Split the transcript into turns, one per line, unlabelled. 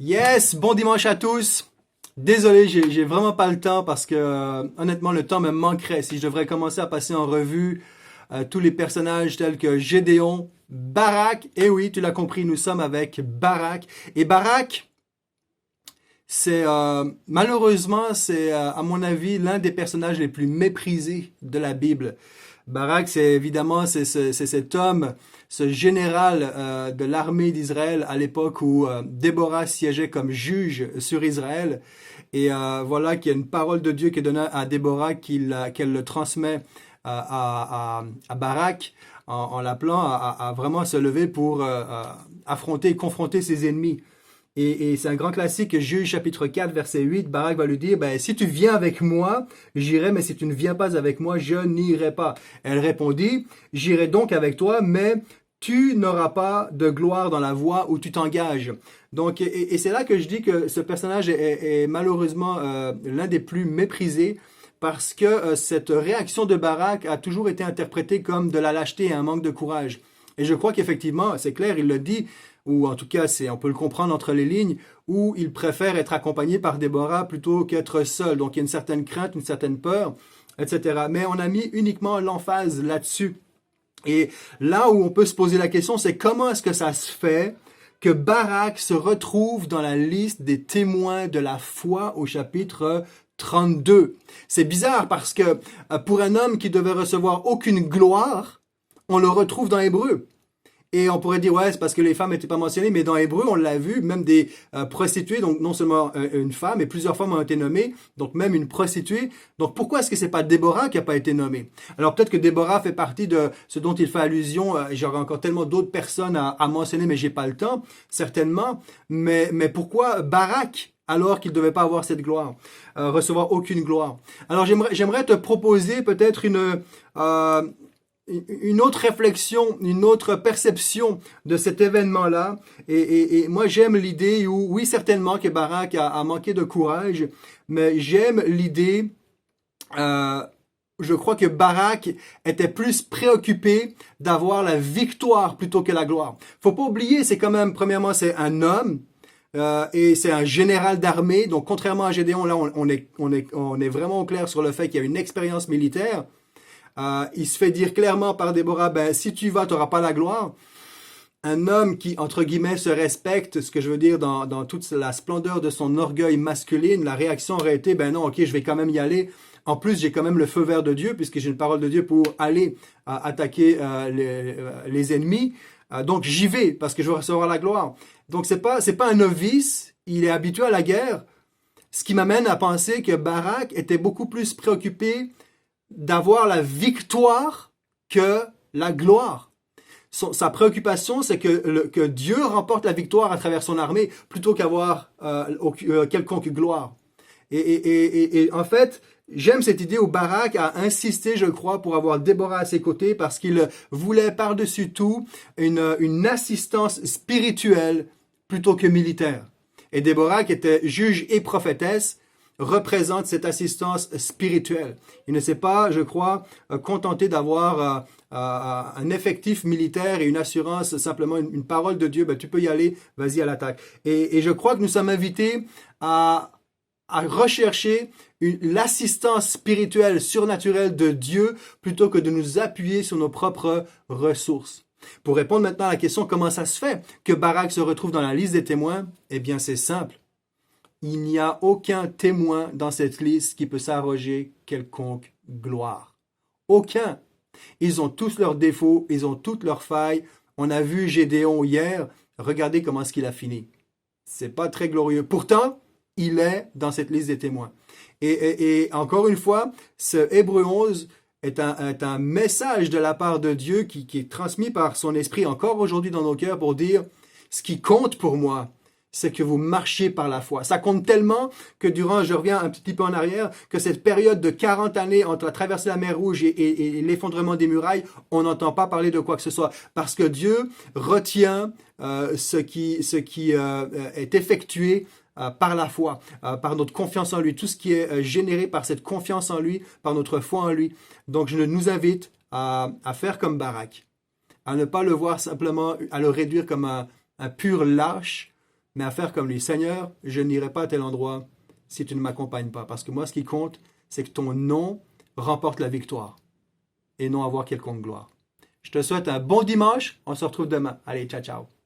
Yes, bon dimanche à tous. Désolé, j'ai vraiment pas le temps parce que honnêtement le temps me manquerait si je devrais commencer à passer en revue tous les personnages tels que Gédéon, Barak. Et oui, tu l'as compris, nous sommes avec Barak. Et Barak, c'est malheureusement c'est à mon avis l'un des personnages les plus méprisés de la Bible. Barak, c'est évidemment c'est cet homme, ce général de l'armée d'Israël à l'époque où Déborah siégeait comme juge sur Israël. Et voilà qu'il y a une parole de Dieu qui est donnée à Déborah qu'elle le transmet à Barak en l'appelant à vraiment se lever pour affronter et confronter ses ennemis. Et c'est un grand classique, Juge chapitre 4, verset 8, Barak va lui dire, ben, si tu viens avec moi, j'irai, mais si tu ne viens pas avec moi, je n'irai pas. Elle répondit, j'irai donc avec toi, mais tu n'auras pas de gloire dans la voie où tu t'engages. Donc, et c'est là que je dis que ce personnage est malheureusement l'un des plus méprisés, parce que cette réaction de Barak a toujours été interprétée comme de la lâcheté et un manque de courage. Et je crois qu'effectivement, c'est clair, il le dit, ou en tout cas, on peut le comprendre entre les lignes, où il préfère être accompagné par Déborah plutôt qu'être seul. Donc il y a une certaine crainte, une certaine peur, etc. Mais on a mis uniquement l'emphase là-dessus. Et là où on peut se poser la question, c'est comment est-ce que ça se fait que Barak se retrouve dans la liste des témoins de la foi au chapitre 32. C'est bizarre parce que pour un homme qui devait recevoir aucune gloire, on le retrouve dans Hébreu. Et on pourrait dire, ouais, c'est parce que les femmes n'étaient pas mentionnées, mais dans Hébreu, on l'a vu, même des prostituées, donc non seulement une femme, mais plusieurs femmes ont été nommées, donc même une prostituée. Donc pourquoi est-ce que c'est pas Déborah qui a pas été nommée? Alors peut-être que Déborah fait partie de ce dont il fait allusion, j'aurais encore tellement d'autres personnes à mentionner, mais j'ai pas le temps, certainement. Mais pourquoi Barak? Alors qu'il ne devait pas avoir cette gloire, recevoir aucune gloire. Alors j'aimerais te proposer peut-être une autre réflexion, une autre perception de cet événement-là. Et moi, j'aime l'idée où, oui, certainement que Barak a manqué de courage, mais j'aime l'idée, je crois que Barak était plus préoccupé d'avoir la victoire plutôt que la gloire. Faut pas oublier, c'est quand même, premièrement, c'est un homme, et c'est un général d'armée. Donc, contrairement à Gédéon, là, on est vraiment au clair sur le fait qu'il y a une expérience militaire. Il se fait dire clairement par Déborah, ben, si tu vas, tu n'auras pas la gloire. Un homme qui, entre guillemets, se respecte, ce que je veux dire, dans toute la splendeur de son orgueil masculin, la réaction aurait été, ben non, ok, je vais quand même y aller. En plus, j'ai quand même le feu vert de Dieu, puisque j'ai une parole de Dieu pour aller attaquer les ennemis. Donc j'y vais, parce que je vais recevoir la gloire. Donc c'est pas un novice, il est habitué à la guerre. Ce qui m'amène à penser que Barak était beaucoup plus préoccupé d'avoir la victoire que la gloire. Sa préoccupation, c'est que Dieu remporte la victoire à travers son armée plutôt qu'avoir quelconque gloire. Et en fait, j'aime cette idée où Barak a insisté, je crois, pour avoir Déborah à ses côtés parce qu'il voulait par-dessus tout une assistance spirituelle plutôt que militaire. Et Déborah, qui était juge et prophétesse, représente cette assistance spirituelle. Il ne s'est pas, je crois, contenté d'avoir un effectif militaire et une assurance, simplement une parole de Dieu, ben, tu peux y aller, vas-y à l'attaque. Et je crois que nous sommes invités à rechercher l'assistance spirituelle, surnaturelle de Dieu, plutôt que de nous appuyer sur nos propres ressources. Pour répondre maintenant à la question comment ça se fait que Barak se retrouve dans la liste des témoins, eh bien c'est simple. Il n'y a aucun témoin dans cette liste qui peut s'arroger quelconque gloire. Aucun. Ils ont tous leurs défauts, ils ont toutes leurs failles. On a vu Gédéon hier, regardez comment est-ce qu'il a fini. C'est pas très glorieux. Pourtant, il est dans cette liste des témoins. Et encore une fois, ce Hébreu 11 est un message de la part de Dieu qui est transmis par son esprit encore aujourd'hui dans nos cœurs pour dire ce qui compte pour moi, c'est que vous marchiez par la foi. Ça compte tellement que je reviens un petit peu en arrière, que cette période de 40 années entre la traversée de la mer Rouge et l'effondrement des murailles, on n'entend pas parler de quoi que ce soit. Parce que Dieu retient ce qui est effectué par la foi, par notre confiance en lui, tout ce qui est généré par cette confiance en lui, par notre foi en lui. Donc je nous invite à faire comme Barak, à ne pas le voir simplement, à le réduire comme un pur lâche, mais à faire comme lui. Seigneur, je n'irai pas à tel endroit si tu ne m'accompagnes pas. Parce que moi, ce qui compte, c'est que ton nom remporte la victoire et non avoir quelconque gloire. Je te souhaite un bon dimanche. On se retrouve demain. Allez, ciao, ciao.